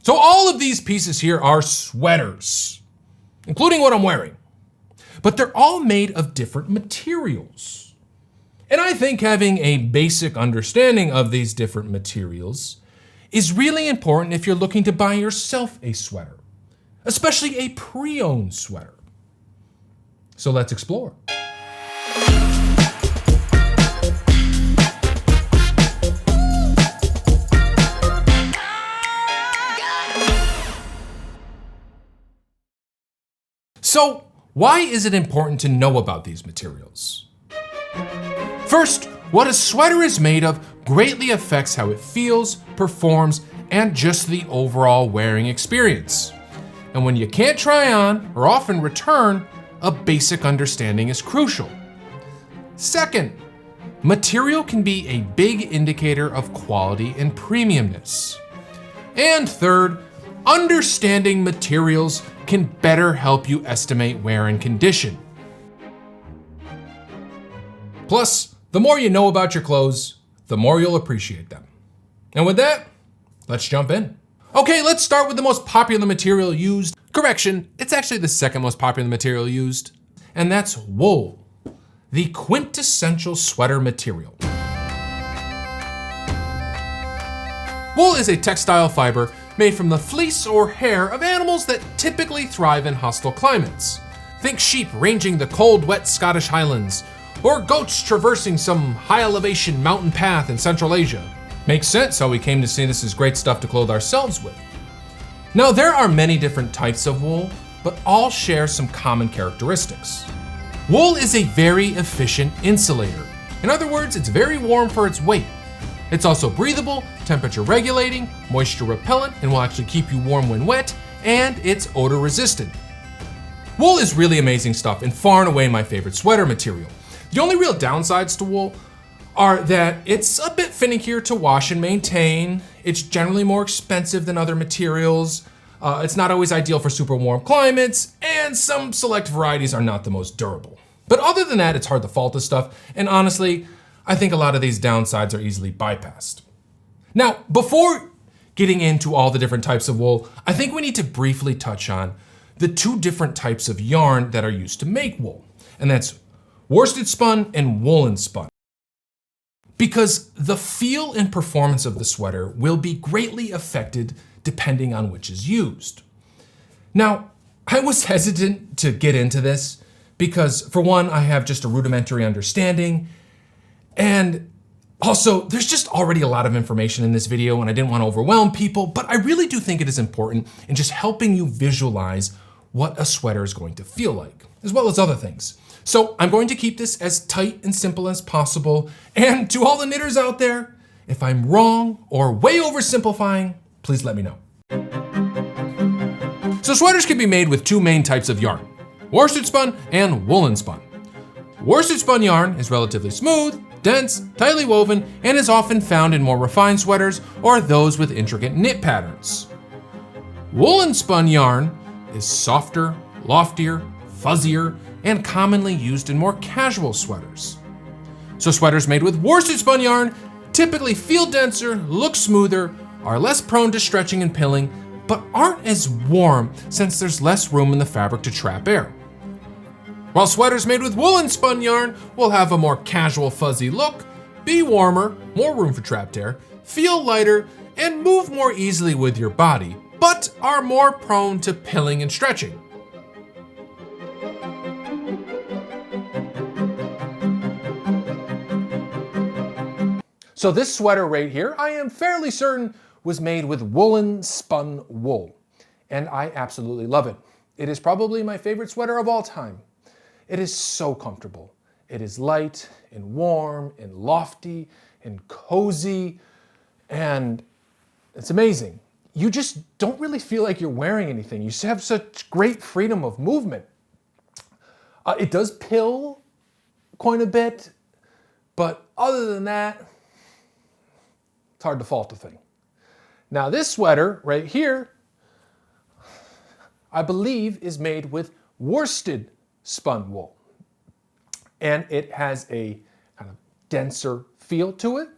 So all of these pieces here are sweaters, including what I'm wearing. But they're all made of different materials. And I think having a basic understanding of these different materials is really important if you're looking to buy yourself a sweater, especially a pre-owned sweater. So let's explore. So, why is it important to know about these materials? First, what a sweater is made of greatly affects how it feels, performs, and just the overall wearing experience. And when you can't try on or often return, a basic understanding is crucial. Second, material can be a big indicator of quality and premiumness. And third, understanding materials can better help you estimate wear and condition. Plus, the more you know about your clothes, the more you'll appreciate them. And with that, let's jump in. Okay, let's start with the most popular material used. Correction, it's actually the second most popular material used, and that's wool, the quintessential sweater material. Wool is a textile fiber made from the fleece or hair of animals that typically thrive in hostile climates. Think sheep ranging the cold, wet Scottish Highlands, or goats traversing some high elevation mountain path in Central Asia. Makes sense how we came to see this as great stuff to clothe ourselves with. Now, there are many different types of wool, but all share some common characteristics. Wool is a very efficient insulator. In other words, it's very warm for its weight. It's also breathable, temperature regulating, moisture repellent, and will actually keep you warm when wet, and it's odor resistant. Wool is really amazing stuff and far and away my favorite sweater material. The only real downsides to wool are that it's a bit finickier to wash and maintain, it's generally more expensive than other materials, it's not always ideal for super warm climates, and some select varieties are not the most durable. But other than that, it's hard to fault this stuff, and honestly, I think a lot of these downsides are easily bypassed. Now, before getting into all the different types of wool, I think we need to briefly touch on the two different types of yarn that are used to make wool, and that's worsted spun and woolen spun. Because the feel and performance of the sweater will be greatly affected depending on which is used. Now, I was hesitant to get into this because, for one, I have just a rudimentary understanding, and also, there's just already a lot of information in this video and I didn't want to overwhelm people, but I really do think it is important in just helping you visualize what a sweater is going to feel like, as well as other things. So I'm going to keep this as tight and simple as possible, and to all the knitters out there, if I'm wrong or way oversimplifying, please let me know. So sweaters can be made with two main types of yarn, worsted spun and woolen spun. Worsted spun yarn is relatively smooth, dense, tightly woven, and is often found in more refined sweaters or those with intricate knit patterns. Woolen spun yarn is softer, loftier, fuzzier, and commonly used in more casual sweaters. So sweaters made with worsted spun yarn typically feel denser, look smoother, are less prone to stretching and pilling, but aren't as warm since there's less room in the fabric to trap air. While sweaters made with woolen spun yarn will have a more casual fuzzy look, be warmer, more room for trapped air, feel lighter, and move more easily with your body, but are more prone to pilling and stretching. So this sweater right here, I am fairly certain was made with woolen spun wool, and I absolutely love it. It is probably my favorite sweater of all time. It is so comfortable. It is light and warm and lofty and cozy, and it's amazing. You just don't really feel like you're wearing anything. You have such great freedom of movement. It does pill quite a bit, but other than that, it's hard to fault a thing. Now this sweater right here, I believe is made with worsted spun wool. And it has a kind of denser feel to it.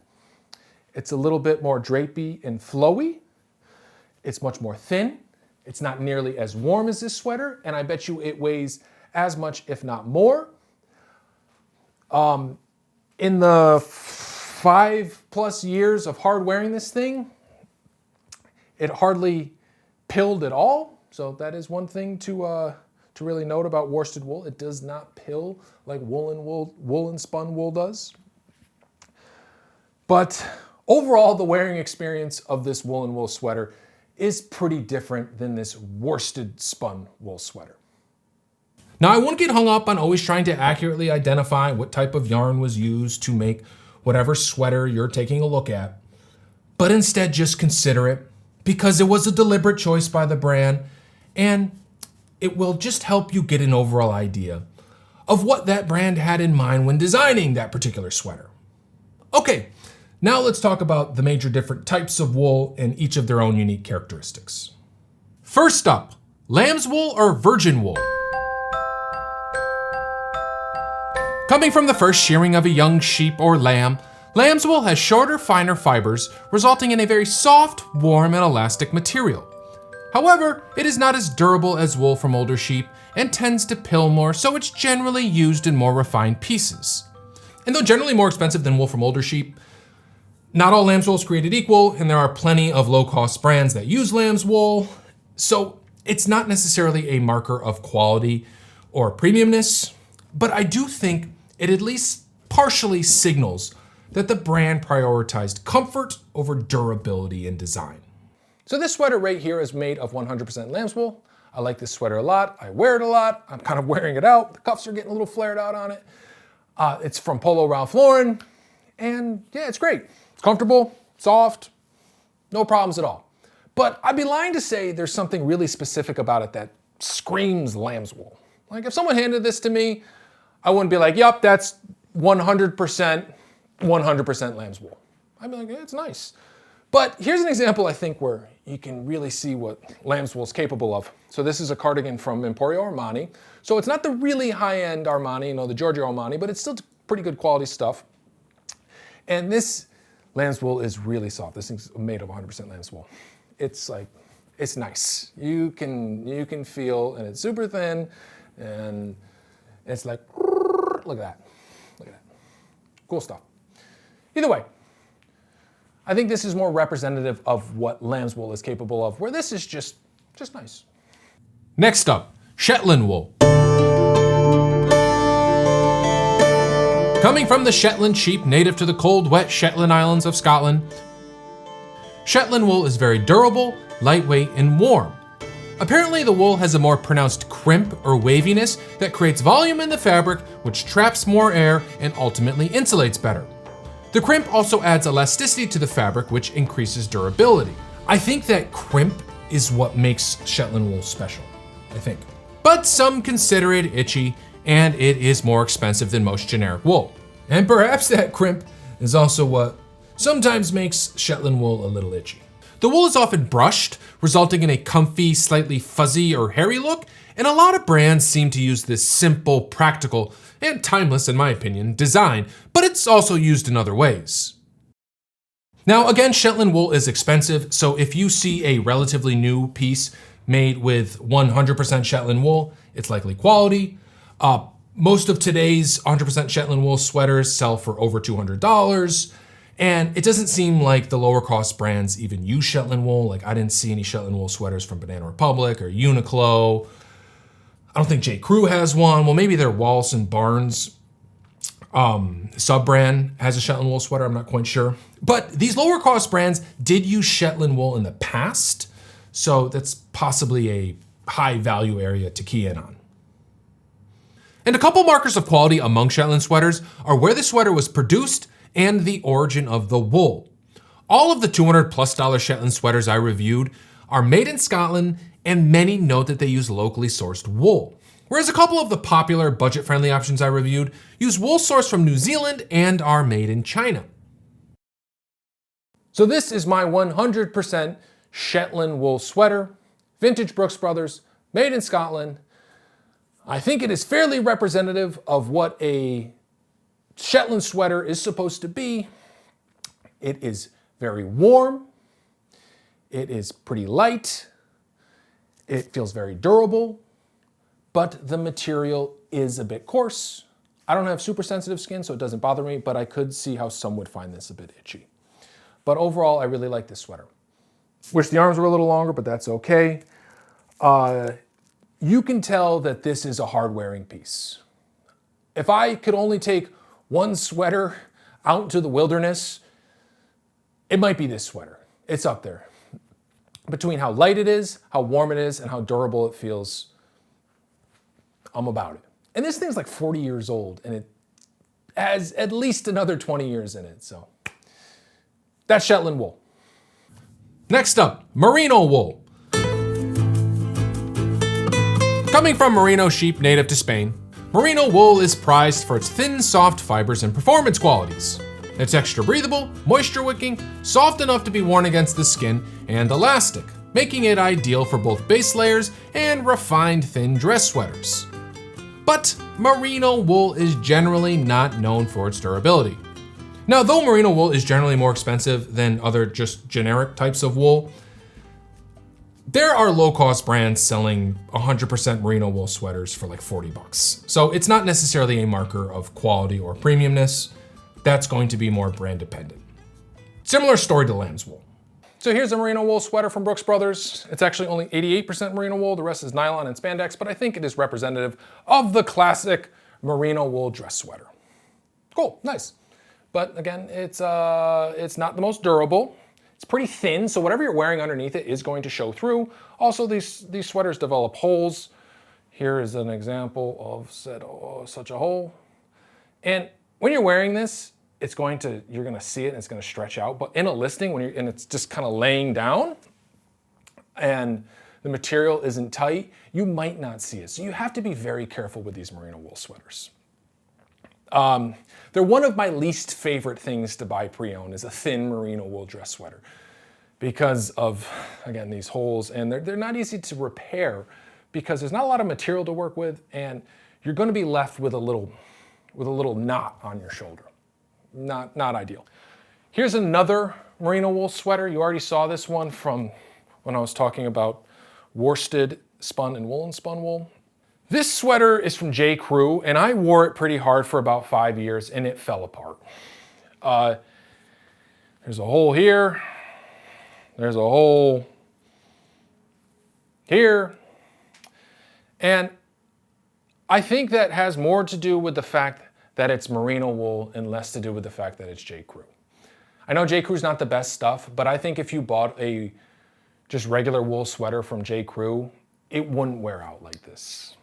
It's a little bit more drapey and flowy. It's much more thin. It's not nearly as warm as this sweater, and I bet you it weighs as much, if not more. In the 5+ years of hard wearing this thing, it hardly pilled at all. So that is one thing to really note about worsted wool. It does not pill like woolen spun wool does. But overall, the wearing experience of this woolen wool sweater is pretty different than this worsted spun wool sweater. Now, I won't get hung up on always trying to accurately identify what type of yarn was used to make whatever sweater you're taking a look at, but instead just consider it because it was a deliberate choice by the brand, and it will just help you get an overall idea of what that brand had in mind when designing that particular sweater. Okay, now let's talk about the major different types of wool and each of their own unique characteristics. First up, lambswool or virgin wool. Coming from the first shearing of a young sheep or lamb, lambswool has shorter, finer fibers, resulting in a very soft, warm, and elastic material. However, it is not as durable as wool from older sheep and tends to pill more, so it's generally used in more refined pieces. And though generally more expensive than wool from older sheep, not all lambswool is created equal, and there are plenty of low-cost brands that use lambswool, so it's not necessarily a marker of quality or premiumness, but I do think it at least partially signals that the brand prioritized comfort over durability and design. So this sweater right here is made of 100% lambswool. I like this sweater a lot. I wear it a lot. I'm kind of wearing it out. The cuffs are getting a little flared out on it. It's from Polo Ralph Lauren. And yeah, it's great. It's comfortable, soft, no problems at all. But I'd be lying to say there's something really specific about it that screams lambswool. Like if someone handed this to me, I wouldn't be like, yup, that's 100% lambswool. I'd be like, yeah, it's nice. But here's an example, I think, where you can really see what lambswool is capable of. So this is a cardigan from Emporio Armani. So it's not the really high-end Armani, you know, the Giorgio Armani, but it's still pretty good quality stuff. And this lambswool is really soft. This thing's made of 100% lambswool. It's like, it's nice. You can feel, and it's super thin, and it's like, look at that. Look at that. Cool stuff. Either way, I think this is more representative of what lambswool is capable of, where this is just nice. Next up, Shetland wool. Coming from the Shetland sheep native to the cold, wet Shetland Islands of Scotland, Shetland wool is very durable, lightweight, and warm. Apparently, the wool has a more pronounced crimp or waviness that creates volume in the fabric, which traps more air and ultimately insulates better. The crimp also adds elasticity to the fabric, which increases durability. I think that crimp is what makes Shetland wool special, I think. But some consider it itchy, and it is more expensive than most generic wool. And perhaps that crimp is also what sometimes makes Shetland wool a little itchy. The wool is often brushed, resulting in a comfy, slightly fuzzy or hairy look, and a lot of brands seem to use this simple, practical, and timeless, in my opinion, design, but it's also used in other ways. Now, again, Shetland wool is expensive, so if you see a relatively new piece made with 100% Shetland wool, it's likely quality. Most of today's 100% Shetland wool sweaters sell for over $200, and it doesn't seem like the lower cost brands even use Shetland wool. Like I didn't see any Shetland wool sweaters from Banana Republic or Uniqlo. I don't think J. Crew has one. Well, maybe their Wallace and Barnes sub-brand has a Shetland wool sweater. I'm not quite sure. But these lower cost brands did use Shetland wool in the past, so that's possibly a high value area to key in on. And a couple markers of quality among Shetland sweaters are where the sweater was produced and the origin of the wool. All of the $200+ Shetland sweaters I reviewed are made in Scotland, and many note that they use locally sourced wool. Whereas a couple of the popular budget-friendly options I reviewed use wool sourced from New Zealand and are made in China. So this is my 100% Shetland wool sweater, vintage Brooks Brothers, made in Scotland. I think it is fairly representative of what a Shetland sweater is supposed to be. It is very warm. It is pretty light. It feels very durable, but the material is a bit coarse. I don't have super sensitive skin, so it doesn't bother me, but I could see how some would find this a bit itchy. But overall, I really like this sweater. Wish the arms were a little longer, but that's okay. You can tell that this is a hard-wearing piece. If I could only take one sweater out into the wilderness, it might be this sweater. It's up there. Between how light it is, how warm it is, and how durable it feels, I'm about it. And this thing's like 40 years old, and it has at least another 20 years in it, so. That's Shetland wool. Next up, Merino Wool. Coming from merino sheep native to Spain, Merino wool is prized for its thin, soft fibers and performance qualities. It's extra breathable, moisture wicking, soft enough to be worn against the skin, and elastic, making it ideal for both base layers and refined thin dress sweaters. But merino wool is generally not known for its durability. Now, though merino wool is generally more expensive than other just generic types of wool, there are low-cost brands selling 100% merino wool sweaters for like 40 bucks. So it's not necessarily a marker of quality or premiumness. That's going to be more brand dependent. Similar story to Lambswool. So here's a merino wool sweater from Brooks Brothers. It's actually only 88% merino wool. The rest is nylon and spandex, but I think it is representative of the classic merino wool dress sweater. Cool, nice. But again, it's not the most durable. It's pretty thin, so whatever you're wearing underneath it is going to show through. Also, these sweaters develop holes. Here is an example of such a hole. And when you're wearing this, you're gonna see it and it's gonna stretch out. But in a listing, and it's just kind of laying down and the material isn't tight, you might not see it. So you have to be very careful with these merino wool sweaters. They're one of my least favorite things to buy pre-owned is a thin merino wool dress sweater because of, again, these holes, and they're not easy to repair because there's not a lot of material to work with, and you're gonna be left with a little knot on your shoulder. Not ideal. Here's another merino wool sweater. You already saw this one from when I was talking about worsted spun and woolen spun wool. This sweater is from J. Crew, and I wore it pretty hard for about 5 years, and it fell apart. There's a hole here. There's a hole here. And I think that has more to do with the fact that it's merino wool and less to do with the fact that it's J. Crew. I know J. Crew's not the best stuff, but I think if you bought a just regular wool sweater from J. Crew, it wouldn't wear out like this.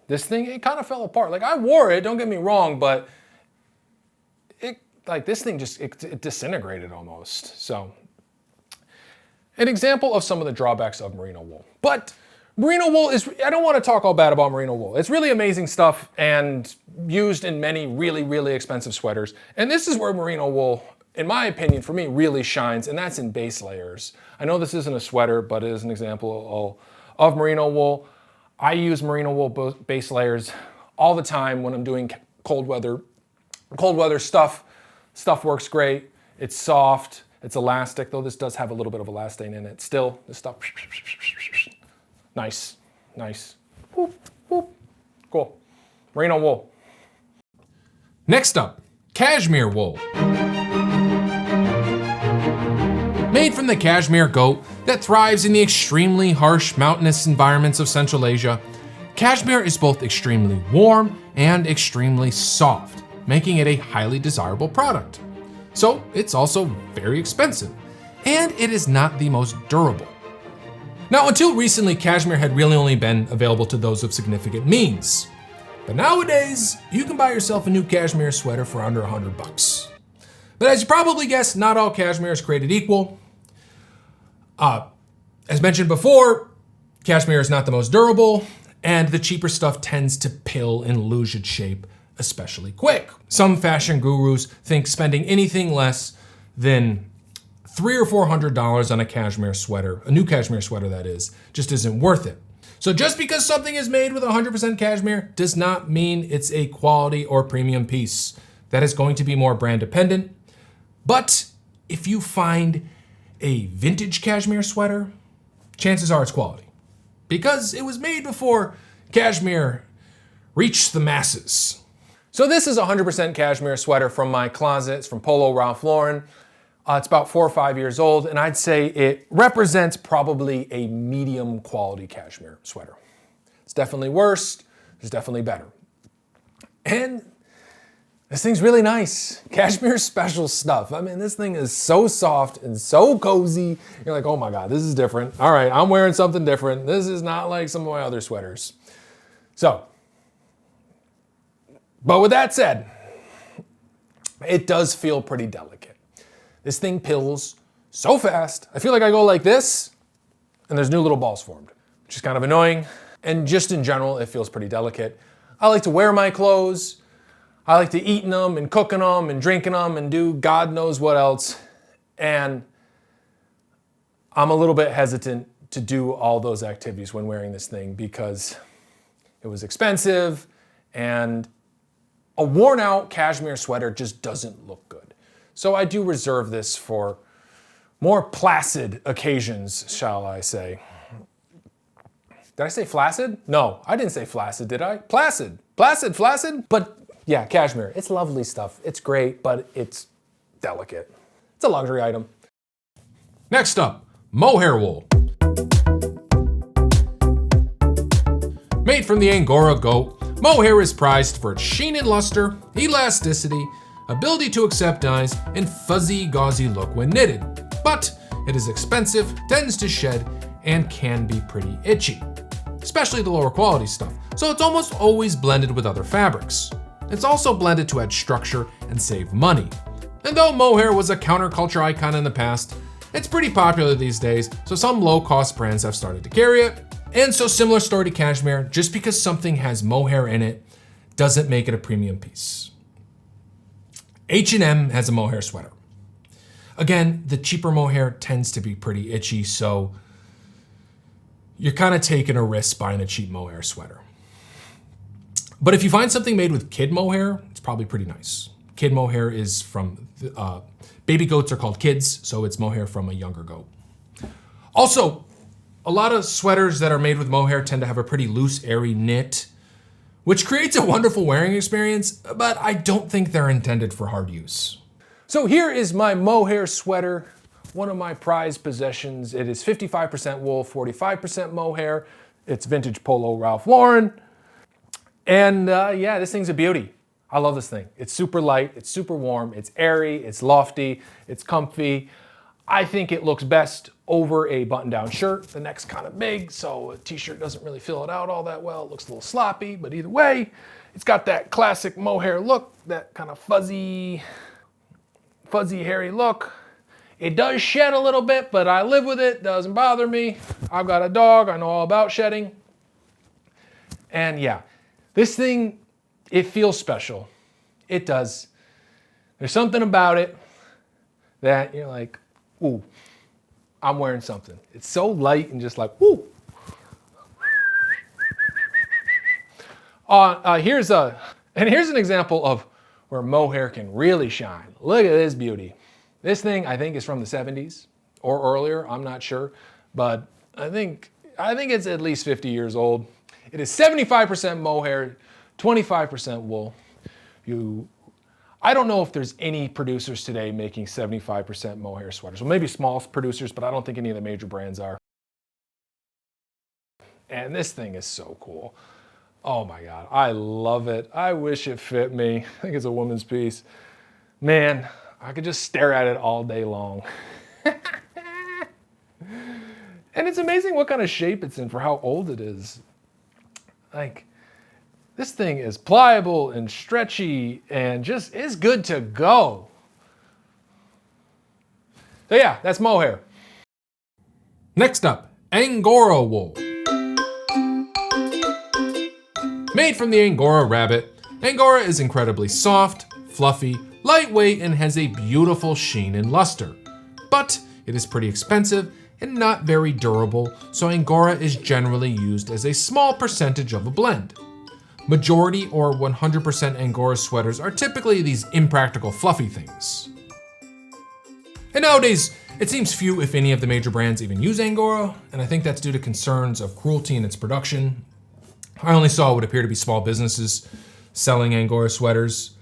This thing, it kind of fell apart. Like I wore it, don't get me wrong, but this thing just it disintegrated almost. So an example of some of the drawbacks of merino wool. But merino wool I don't want to talk all bad about merino wool. It's really amazing stuff and used in many really, really expensive sweaters. And this is where merino wool, in my opinion, for me, really shines, and that's in base layers. I know this isn't a sweater, but it is an example of merino wool. I use merino wool base layers all the time when I'm doing cold weather stuff. Stuff works great. It's soft. It's elastic, though this does have a little bit of elastane in it. Still, this stuff, nice. Whoop, whoop. Cool. Merino wool. Next up, Cashmere wool. Made from the cashmere goat that thrives in the extremely harsh mountainous environments of Central Asia, cashmere is both extremely warm and extremely soft, making it a highly desirable product. So it's also very expensive, and it is not the most durable. Now, until recently, cashmere had really only been available to those of significant means. But nowadays, you can buy yourself a new cashmere sweater for under 100 bucks. But as you probably guessed, not all cashmere is created equal. As mentioned before, cashmere is not the most durable, and the cheaper stuff tends to pill and lose its shape especially quick. Some fashion gurus think spending anything less than $300 or $400 on a cashmere sweater, a new cashmere sweater that is, just isn't worth it. So just because something is made with 100% cashmere does not mean it's a quality or premium piece. That is going to be more brand dependent. But if you find A vintage cashmere sweater, chances are it's quality, because it was made before cashmere reached the masses. So this is a 100% cashmere sweater from my closet. It's from Polo Ralph Lauren. It's about 4 or 5 years old, and I'd say it represents probably a medium quality cashmere sweater. It's definitely worse, there's definitely better. And this thing's really nice. Cashmere's special stuff. I mean, this thing is so soft and so cozy. You're like, oh my God, this is different. All right, I'm wearing something different. This is not like some of my other sweaters. So, but with that said, it does feel pretty delicate. This thing pills so fast. I feel like I go like this and there's new little balls formed, which is kind of annoying. And just in general, it feels pretty delicate. I like to wear my clothes. I like to eat in them and cook in them and drink in them and do God knows what else. And I'm a little bit hesitant to do all those activities when wearing this thing because it was expensive and a worn out cashmere sweater just doesn't look good. So I do reserve this for more placid occasions, shall I say. Did I say flaccid? No, I didn't say flaccid, did I? Placid, placid, flaccid. But yeah, cashmere, it's lovely stuff. It's great, but it's delicate. It's a luxury item. Next up, Mohair wool. Made from the Angora goat, mohair is prized for its sheen and luster, elasticity, ability to accept dyes, and fuzzy, gauzy look when knitted. But it is expensive, tends to shed, and can be pretty itchy, especially the lower quality stuff. So it's almost always blended with other fabrics. It's also blended to add structure and save money. And though mohair was a counterculture icon in the past, it's pretty popular these days, so some low-cost brands have started to carry it. And so similar story to cashmere, just because something has mohair in it doesn't make it a premium piece. H&M has a mohair sweater. Again, the cheaper mohair tends to be pretty itchy, so you're kind of taking a risk buying a cheap mohair sweater. But if you find something made with kid mohair, it's probably pretty nice. Kid mohair is from, baby goats are called kids, so it's mohair from a younger goat. Also, a lot of sweaters that are made with mohair tend to have a pretty loose, airy knit, which creates a wonderful wearing experience, but I don't think they're intended for hard use. So here is my mohair sweater, one of my prized possessions. It is 55% wool, 45% mohair. It's vintage Polo Ralph Lauren. And yeah, this thing's a beauty. I love this thing. It's super light, it's super warm, it's airy, it's lofty, it's comfy. I think it looks best over a button-down shirt. The neck's kind of big, so a t-shirt doesn't really fill it out all that well. It looks a little sloppy, but either way, it's got that classic mohair look, that kind of fuzzy, hairy look. It does shed a little bit, but I live with it, doesn't bother me. I've got a dog, I know all about shedding. And yeah, this thing, it feels special. It does. There's something about it that you're like, ooh, I'm wearing something. It's so light and just like, ooh. Here's an example of where mohair can really shine. Look at this beauty. This thing, I think, is from the 70s or earlier. I'm not sure, but I think it's at least 50 years old. It is 75% mohair, 25% wool. I don't know if there's any producers today making 75% mohair sweaters. Well, maybe small producers, but I don't think any of the major brands are. And this thing is so cool. Oh my God, I love it. I wish it fit me. I think it's a woman's piece. Man, I could just stare at it all day long. And it's amazing what kind of shape it's in for how old it is. Like, this thing is pliable and stretchy and just is good to go. So yeah, that's mohair. Next up, Angora wool. Made from the Angora rabbit, Angora is incredibly soft, fluffy, lightweight, and has a beautiful sheen and luster. But it is pretty expensive and not very durable, so Angora is generally used as a small percentage of a blend. Majority or 100% Angora sweaters are typically these impractical fluffy things. And nowadays, It seems few, if any, of the major brands even use Angora, and I think that's due to concerns of cruelty in its production. I only saw what appear to be small businesses selling Angora sweaters,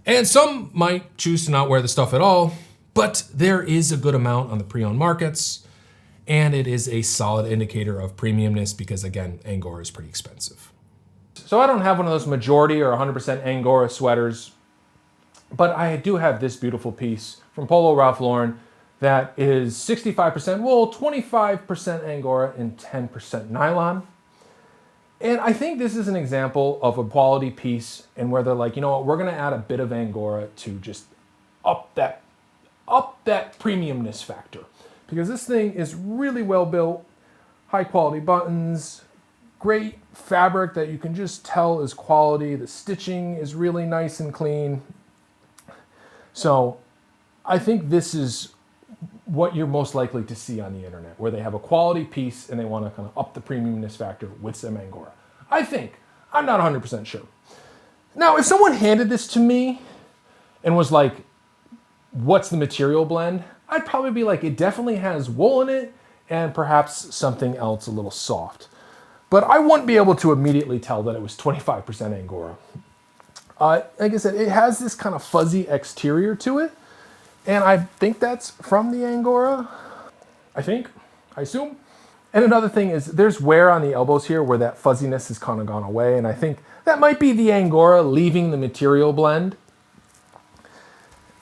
and some might choose to not wear the stuff at all, but there is a good amount on the pre-owned markets, and it is a solid indicator of premiumness because, again, Angora is pretty expensive. So I don't have one of those majority or 100% Angora sweaters, but I do have this beautiful piece from Polo Ralph Lauren that is 65% wool, 25% Angora, and 10% nylon. And I think this is an example of a quality piece and where they're like, you know what, we're gonna add a bit of Angora to just up that premiumness factor. Because this thing is really well built, high quality buttons, great fabric that you can just tell is quality. The stitching is really nice and clean. So I think this is what you're most likely to see on the internet, where they have a quality piece and they want to kind of up the premiumness factor with some Angora. I think. I'm not 100% sure. Now, if someone handed this to me and was like, what's the material blend? I'd probably be like, it definitely has wool in it and perhaps something else a little soft. But I wouldn't be able to immediately tell that it was 25% Angora. Like I said, it has this kind of fuzzy exterior to it. And I think that's from the Angora. I assume. And another thing is there's wear on the elbows here where that fuzziness has kind of gone away. And I think that might be the Angora leaving the material blend.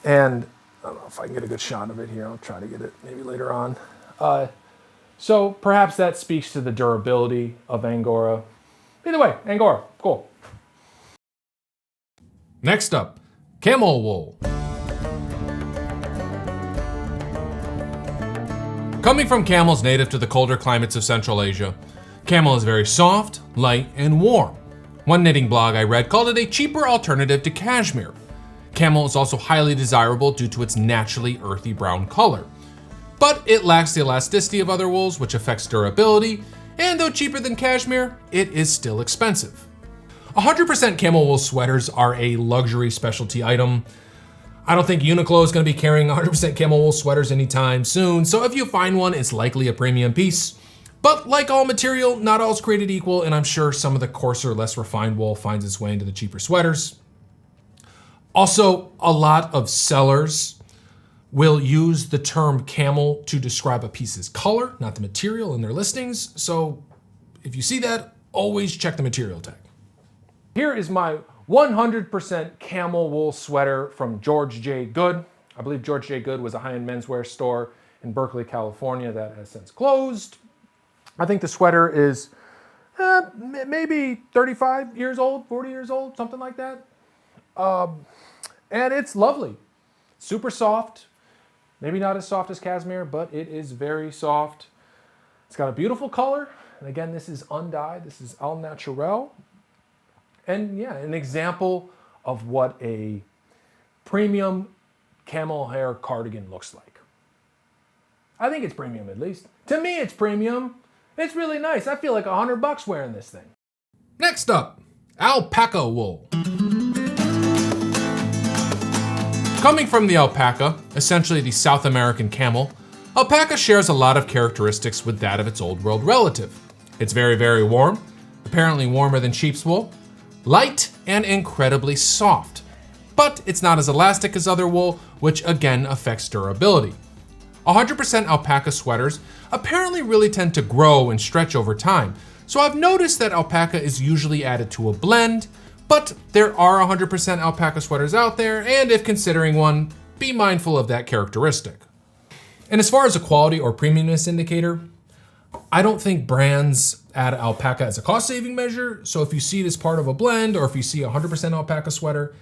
And I don't know if I can get a good shot of it here. I'll try to get it maybe later on. So perhaps that speaks to the durability of Angora. Either way, Angora, cool. Next up, Camel Wool. Coming from camels native to the colder climates of Central Asia, camel is very soft, light, and warm. One knitting blog I read called it a cheaper alternative to cashmere. Camel is also highly desirable due to its naturally earthy brown color. But it lacks the elasticity of other wools, which affects durability, and though cheaper than cashmere, it is still expensive. 100% camel wool sweaters are a luxury specialty item. I don't think Uniqlo is going to be carrying 100% camel wool sweaters anytime soon, so if you find one, it's likely a premium piece. But like all material, not all is created equal, and I'm sure some of the coarser, less refined wool finds its way into the cheaper sweaters. Also, a lot of sellers will use the term camel to describe a piece's color, not the material in their listings. So if you see that, always check the material tag. Here is my 100% camel wool sweater from George J. Good. I believe George J. Good was a high-end menswear store in Berkeley, California that has since closed. I think the sweater is maybe 35 years old, 40 years old, something like that. And it's lovely. Super soft. Maybe not as soft as cashmere, but it is very soft. It's got a beautiful color. And again, this is undyed. This is al naturel. And yeah, an example of what a premium camel hair cardigan looks like. I think it's premium at least. To me, it's premium. It's really nice. I feel like $100 wearing this thing. Next up, Alpaca Wool. Coming from the alpaca, essentially the South American camel, alpaca shares a lot of characteristics with that of its old world relative. It's very, very warm, apparently warmer than sheep's wool, light, and incredibly soft. But it's not as elastic as other wool, which again affects durability. 100% alpaca sweaters apparently really tend to grow and stretch over time, so I've noticed that alpaca is usually added to a blend, but there are 100% alpaca sweaters out there, and if considering one, be mindful of that characteristic. And as far as a quality or premiumness indicator, I don't think brands add alpaca as a cost-saving measure, so if you see it as part of a blend, or if you see a 100% alpaca sweater,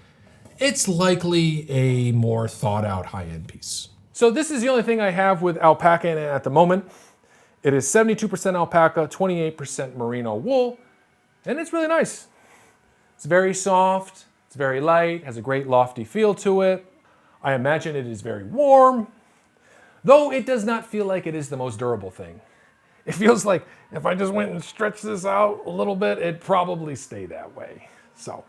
it's likely a more thought-out high-end piece. So this is the only thing I have with alpaca in it at the moment. It is 72% alpaca, 28% merino wool, and it's really nice. It's very soft, it's very light, has a great lofty feel to it. I imagine it is very warm, though it does not feel like it is the most durable thing. It feels like if I just went and stretched this out a little bit, it'd probably stay that way. So,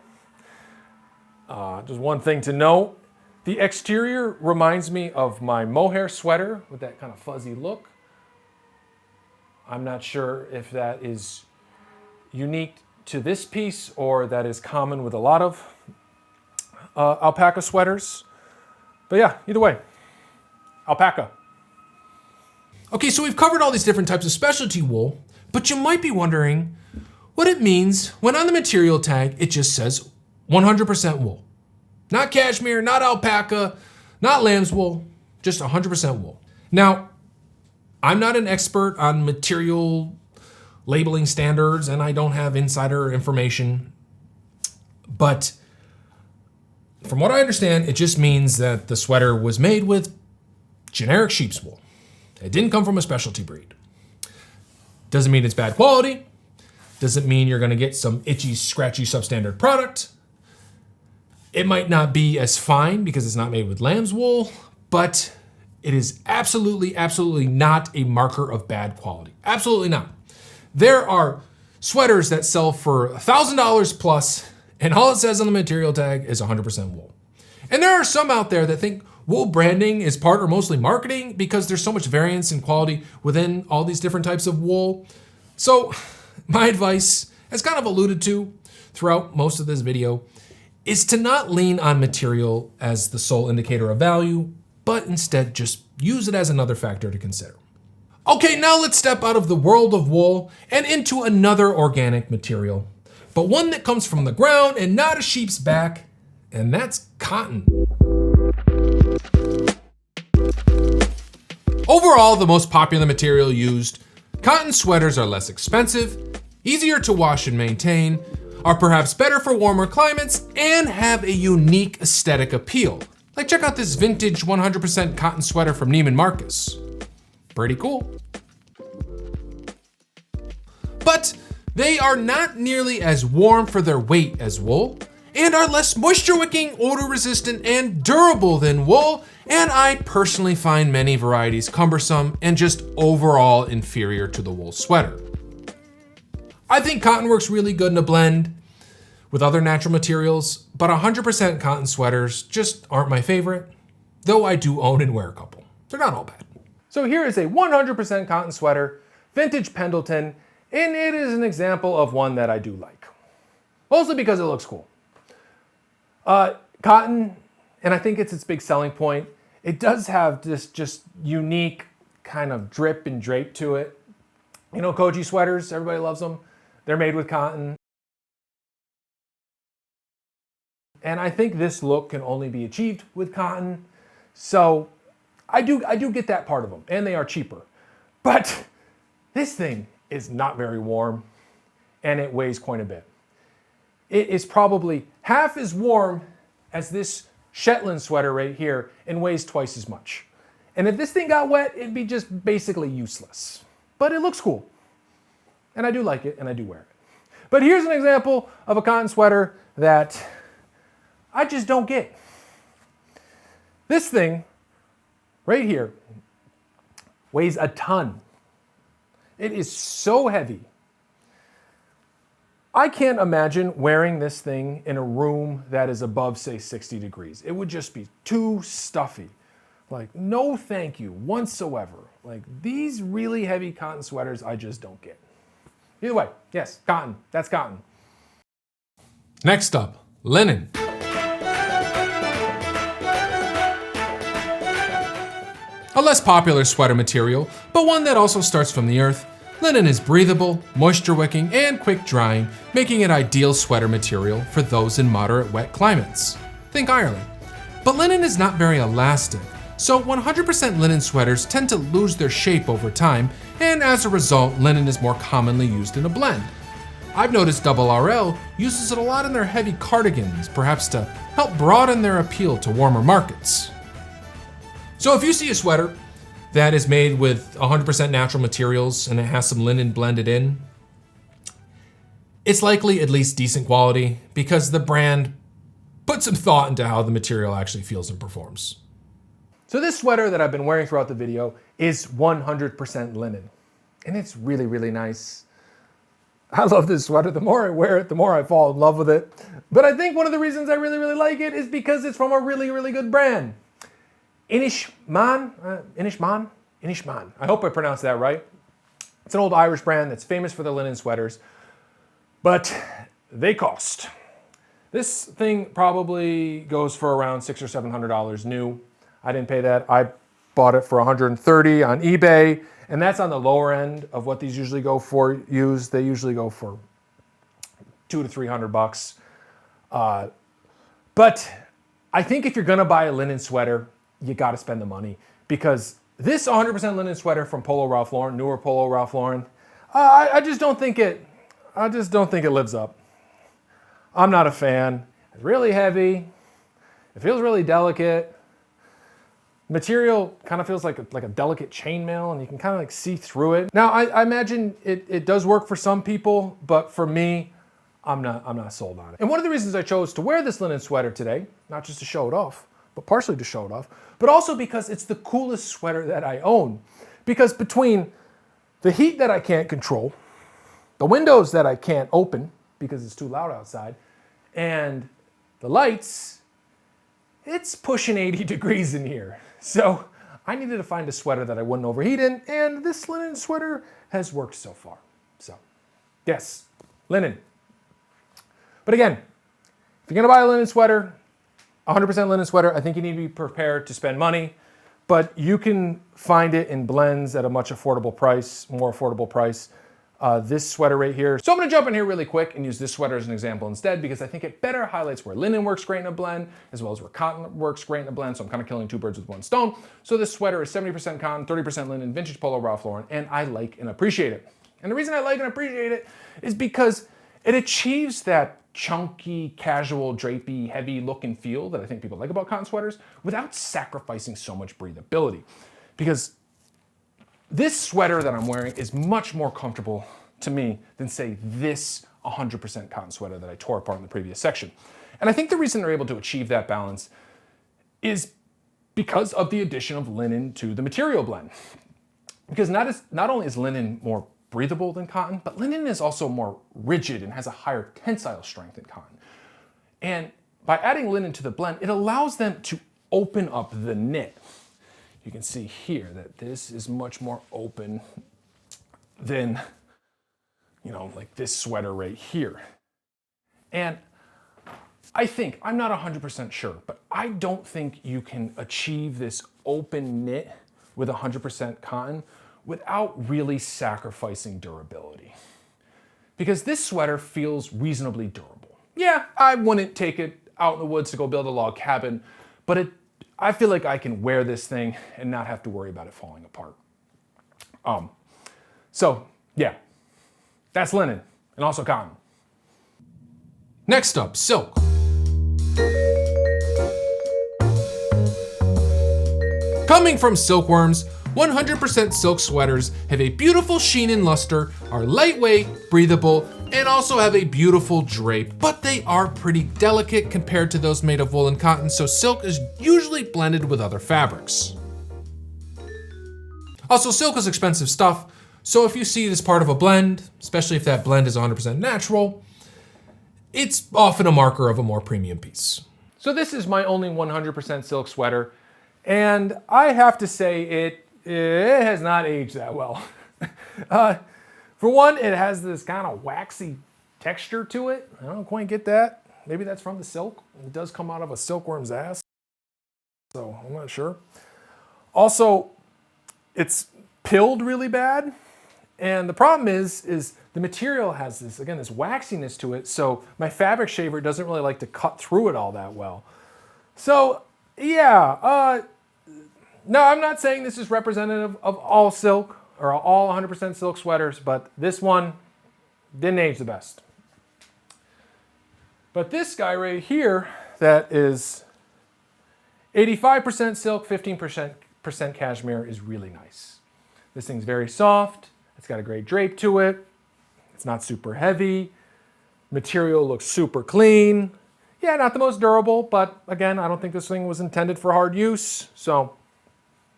just one thing to note, The exterior reminds me of my Mohair sweater with that kind of fuzzy look. I'm not sure if that is unique to this piece or that is common with a lot of alpaca sweaters. But yeah, either way, alpaca. Okay, so we've covered all these different types of specialty wool, but you might be wondering what it means when on the material tag it just says 100% wool. Not cashmere, not alpaca, not lambswool, just 100% wool. Now, I'm not an expert on material labeling standards and I don't have insider information, but from what I understand, it just means that the sweater was made with generic sheep's wool. It didn't come from a specialty breed. Doesn't mean it's bad quality. Doesn't mean you're gonna get some itchy, scratchy substandard product. It might not be as fine because it's not made with lamb's wool, but it is absolutely, absolutely not a marker of bad quality. Absolutely not. There are sweaters that sell for $1,000 plus, and all it says on the material tag is 100% wool. And there are some out there that think wool branding is part or mostly marketing because there's so much variance in quality within all these different types of wool. So my advice, as kind of alluded to throughout most of this video, is to not lean on material as the sole indicator of value, but instead just use it as another factor to consider. Okay, now let's step out of the world of wool and into another organic material, but one that comes from the ground and not a sheep's back, and that's cotton. Overall, the most popular material used, cotton sweaters are less expensive, easier to wash and maintain, are perhaps better for warmer climates, and have a unique aesthetic appeal. Like check out this vintage 100% cotton sweater from Neiman Marcus. Pretty cool. But they are not nearly as warm for their weight as wool, and are less moisture wicking, odor resistant, and durable than wool, and I personally find many varieties cumbersome and just overall inferior to the wool sweater. I think cotton works really good in a blend with other natural materials, but 100% cotton sweaters just aren't my favorite, though I do own and wear a couple. They're not all bad. So here is a 100% cotton sweater, vintage Pendleton, and it is an example of one that I do like. Mostly because it looks cool. Cotton, and I think it's its big selling point, it does have this just unique kind of drip and drape to it. You know, Koji sweaters, everybody loves them. They're made with cotton. And I think this look can only be achieved with cotton. So I do get that part of them, and they are cheaper. But this thing is not very warm, and it weighs quite a bit. It is probably half as warm as this Shetland sweater right here and weighs twice as much. And if this thing got wet, it'd be just basically useless. But it looks cool. And I do like it, and I do wear it. But here's an example of a cotton sweater that I just don't get. This thing right here weighs a ton. It is so heavy. I can't imagine wearing this thing in a room that is above, say, 60 degrees. It would just be too stuffy. Like, no thank you whatsoever. Like, these really heavy cotton sweaters, I just don't get. Either way, yes, cotton. That's cotton. Next up, linen. A less popular sweater material, but one that also starts from the earth, linen is breathable, moisture wicking, and quick drying, making it ideal sweater material for those in moderate wet climates. Think Ireland. But linen is not very elastic, so 100% linen sweaters tend to lose their shape over time, and as a result, linen is more commonly used in a blend. I've noticed RL uses it a lot in their heavy cardigans, perhaps to help broaden their appeal to warmer markets. So if you see a sweater that is made with 100% natural materials and it has some linen blended in, it's likely at least decent quality because the brand put some thought into how the material actually feels and performs. So this sweater that I've been wearing throughout the video is 100% linen. And it's really, really nice. I love this sweater. The more I wear it, the more I fall in love with it. But I think one of the reasons I really, really like it is because it's from a really, really good brand. Inishmaan. I hope I pronounced that right. It's an old Irish brand that's famous for their linen sweaters, but they cost. This thing probably goes for around $600 or $700 new. I didn't pay that. I bought it for $130 on eBay, and that's on the lower end of what these usually go for used. They usually go for $200 to $300. But I think if you're gonna buy a linen sweater, you gotta spend the money, because this 100% linen sweater from Polo Ralph Lauren, newer Polo Ralph Lauren, I just don't think it lives up. I'm not a fan. It's really heavy. It feels really delicate. Material kind of feels like a delicate chainmail, and you can kind of like see through it. Now, I imagine it does work for some people, but for me, I'm not sold on it. And one of the reasons I chose to wear this linen sweater today, not just to show it off, but partially to show it off, but also because it's the coolest sweater that I own. Because between the heat that I can't control, the windows that I can't open because it's too loud outside, and the lights, it's pushing 80 degrees in here. So I needed to find a sweater that I wouldn't overheat in, and this linen sweater has worked so far. So yes, linen. But again, if you're gonna buy a linen sweater, 100% linen sweater, I think you need to be prepared to spend money, but you can find it in blends at a much affordable price, more affordable price. This sweater right here. So I'm gonna jump in here really quick and use this sweater as an example instead, because I think it better highlights where linen works great in a blend, as well as where cotton works great in a blend. So I'm kind of killing two birds with one stone. So this sweater is 70% cotton, 30% linen, vintage Polo Ralph Lauren, and I like and appreciate it. And the reason I like and appreciate it is because it achieves that chunky, casual, drapey, heavy look and feel that I think people like about cotton sweaters without sacrificing so much breathability. Because this sweater that I'm wearing is much more comfortable to me than, say, this 100% cotton sweater that I tore apart in the previous section. And I think the reason they're able to achieve that balance is because of the addition of linen to the material blend. Because not only is linen more breathable than cotton, but linen is also more rigid and has a higher tensile strength than cotton. And by adding linen to the blend, it allows them to open up the knit. You can see here that this is much more open than, like this sweater right here. And I think, I'm not 100% sure, but I don't think you can achieve this open knit with 100% cotton without really sacrificing durability. Because this sweater feels reasonably durable. Yeah, I wouldn't take it out in the woods to go build a log cabin, but I feel like I can wear this thing and not have to worry about it falling apart. So yeah, that's linen and also cotton. Next up, silk. Coming from silkworms, 100% silk sweaters have a beautiful sheen and luster, are lightweight, breathable, and also have a beautiful drape, but they are pretty delicate compared to those made of wool and cotton, so silk is usually blended with other fabrics. Also, silk is expensive stuff, so if you see it as part of a blend, especially if that blend is 100% natural, it's often a marker of a more premium piece. So this is my only 100% silk sweater, and I have to say it has not aged that well. For one, it has this kind of waxy texture to it. I don't quite get that. Maybe that's from the silk. It does come out of a silkworm's ass, so I'm not sure. Also, it's pilled really bad. And the problem is the material has this, again, this waxiness to it, so my fabric shaver doesn't really like to cut through it all that well. So, yeah, no, I'm not saying this is representative of all silk or all 100% silk sweaters, but this one didn't age the best. But this guy right here, that is 85% silk, 15% cashmere, is really nice. This thing's very soft. It's got a great drape to it. It's not super heavy. Material looks super clean. Yeah, not the most durable, but again, I don't think this thing was intended for hard use. So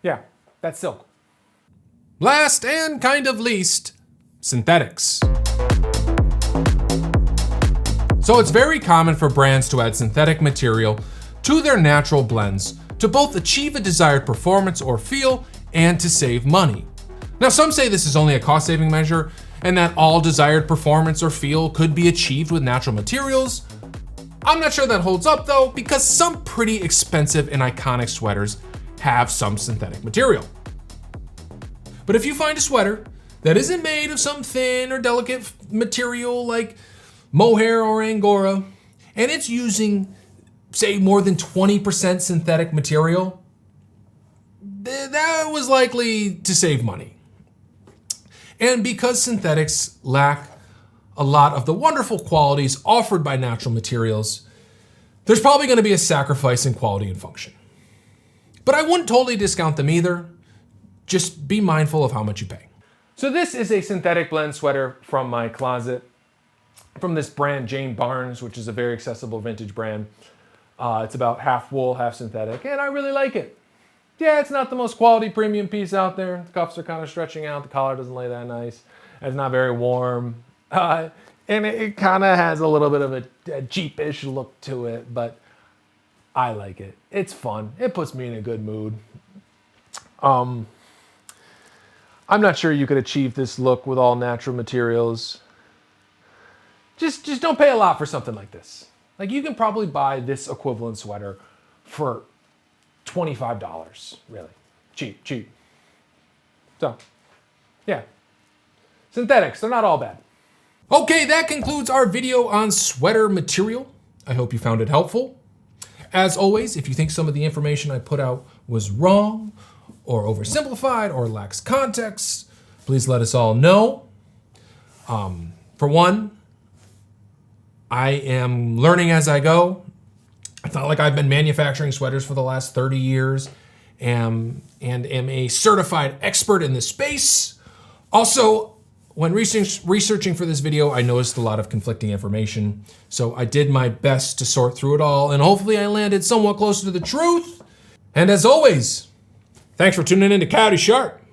yeah, that's silk. Last and kind of least, synthetics. So it's very common for brands to add synthetic material to their natural blends to both achieve a desired performance or feel and to save money. Now, some say this is only a cost-saving measure and that all desired performance or feel could be achieved with natural materials. I'm not sure that holds up though, because some pretty expensive and iconic sweaters have some synthetic material. But if you find a sweater that isn't made of some thin or delicate material like Mohair or Angora, and it's using, say, more than 20% synthetic material, that was likely to save money. And because synthetics lack a lot of the wonderful qualities offered by natural materials, there's probably going to be a sacrifice in quality and function. But I wouldn't totally discount them either. Just be mindful of how much you pay. So this is a synthetic blend sweater from my closet, from this brand Jane Barnes, which is a very accessible vintage brand. It's about half wool, half synthetic, and I really like it. Yeah, it's not the most quality premium piece out there. The cuffs are kind of stretching out. The collar doesn't lay that nice. It's not very warm. And it kind of has a little bit of a cheapish look to it, but I like it. It's fun. It puts me in a good mood. I'm not sure you could achieve this look with all natural materials. Just don't pay a lot for something like this. Like, you can probably buy this equivalent sweater for $25, really. Cheap. So, yeah. Synthetics, they're not all bad. Okay, that concludes our video on sweater material. I hope you found it helpful. As always, if you think some of the information I put out was wrong or oversimplified or lacks context, please let us all know. For one, I am learning as I go. It's not like I've been manufacturing sweaters for the last 30 years and am a certified expert in this space. Also, when researching for this video, I noticed a lot of conflicting information. So I did my best to sort through it all, and hopefully I landed somewhat closer to the truth. And as always, thanks for tuning in to Coyote Shark.